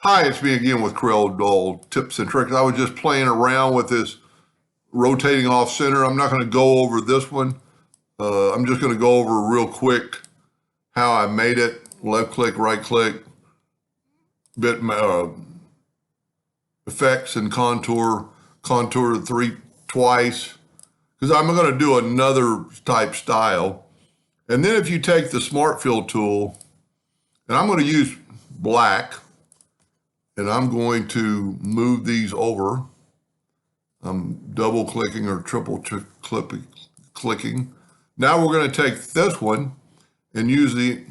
Hi, it's me again with CorelDraw tips and tricks. I was just playing around with this rotating off center. I'm not going to go over this one. I'm just going to go over real quick how I made it. Left click, right click, bit effects and contour twice, because I'm going to do another type style. And then if you take the Smart Fill tool, and I'm going to use black, and I'm going to move these over. I'm double clicking or triple clicking. Now we're going to take this one and use the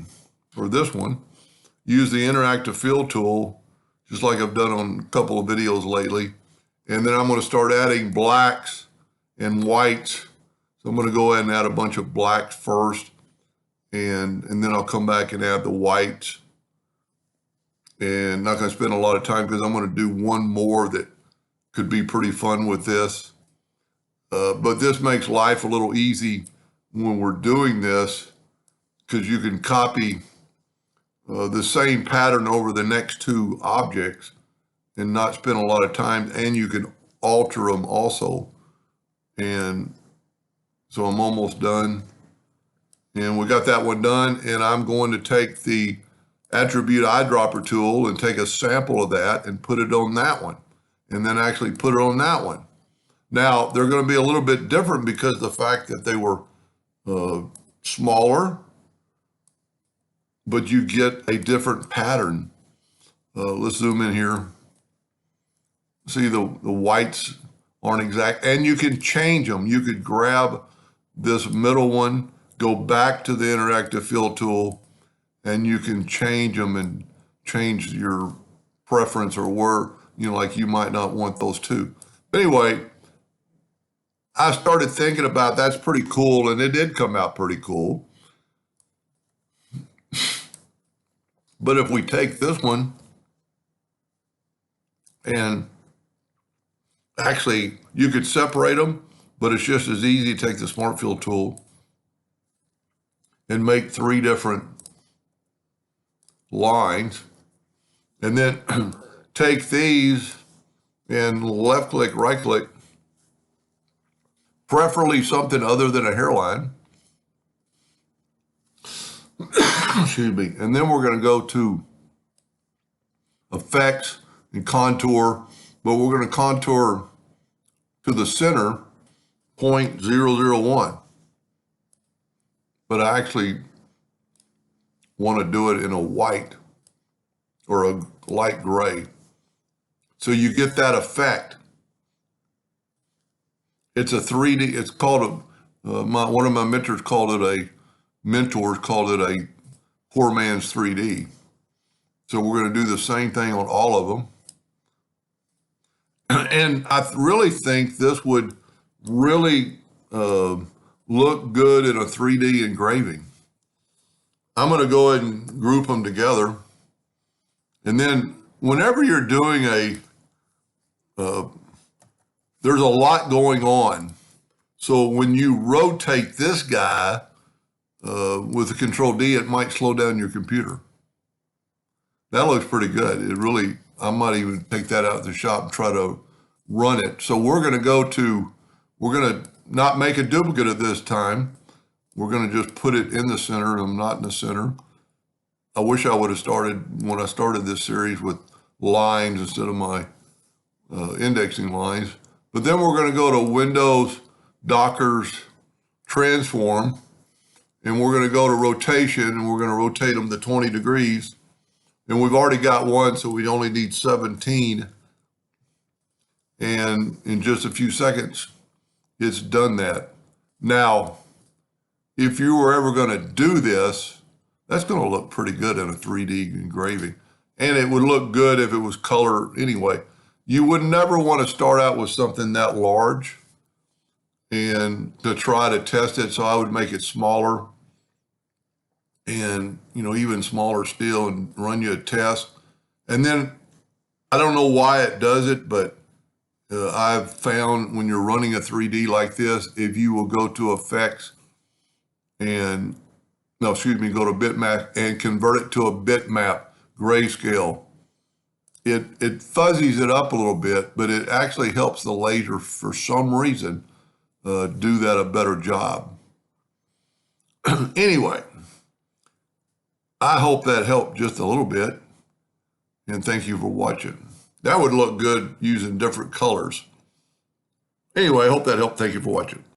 interactive fill tool, just like I've done on a couple of videos lately. And then I'm going to start adding blacks and whites. So I'm going to go ahead and add a bunch of blacks first, and then I'll come back and add the whites. And not going to spend a lot of time because I'm going to do one more that could be pretty fun with this. But this makes life a little easy when we're doing this, because you can copy the same pattern over the next two objects and not spend a lot of time, and you can alter them also. And so I'm almost done. And we got that one done, and I'm going to take the attribute eyedropper tool and take a sample of that and put it on that one, and then actually put it on that one. Now they're going to be a little bit different because of the fact that they were smaller, but you get a different pattern. Let's zoom in here. See, the whites aren't exact, and you can change them. You could grab this middle one, go back to the interactive fill tool, and you can change them and change your preference, or where, like you might not want those two. But anyway, I started thinking about that's pretty cool, and it did come out pretty cool. But if we take this one, and actually you could separate them, but it's just as easy to take the Smart Fill tool and make three different lines, and then take these and left click, right click, preferably something other than a hairline. Excuse me. And then we're going to go to effects and contour, but we're going to contour to the center 0.001. But I actually want to do it in a white or a light gray. So you get that effect. It's a 3D, it's called one of my mentors called it a poor man's 3D. So we're going to do the same thing on all of them. And I really think this would really look good in a 3D engraving. I'm going to go ahead and group them together. And then whenever you're doing there's a lot going on. So when you rotate this guy with the Control D, it might slow down your computer. That looks pretty good. I might even take that out of the shop and try to run it. So we're going to not make a duplicate at this time. We're going to just put it in the center. I'm not in the center. I wish I would have started when I started this series with lines instead of my indexing lines. But then we're going to go to Windows, Dockers, Transform, and we're going to go to Rotation, and we're going to rotate them to 20 degrees. And we've already got one, so we only need 17. And in just a few seconds, it's done that. Now, if you were ever going to do this, that's going to look pretty good in a 3D engraving. And it would look good if it was color anyway. You would never want to start out with something that large and to try to test it. So I would make it smaller and, even smaller still, and run you a test. And then I don't know why it does it, but I've found when you're running a 3D like this, if you will go to effects and, go to bitmap and convert it to a bitmap grayscale, it fuzzies it up a little bit, but it actually helps the laser for some reason do that a better job. Anyway, I hope that helped just a little bit, and thank you for watching. That would look good using different colors. Anyway, I hope that helped. Thank you for watching.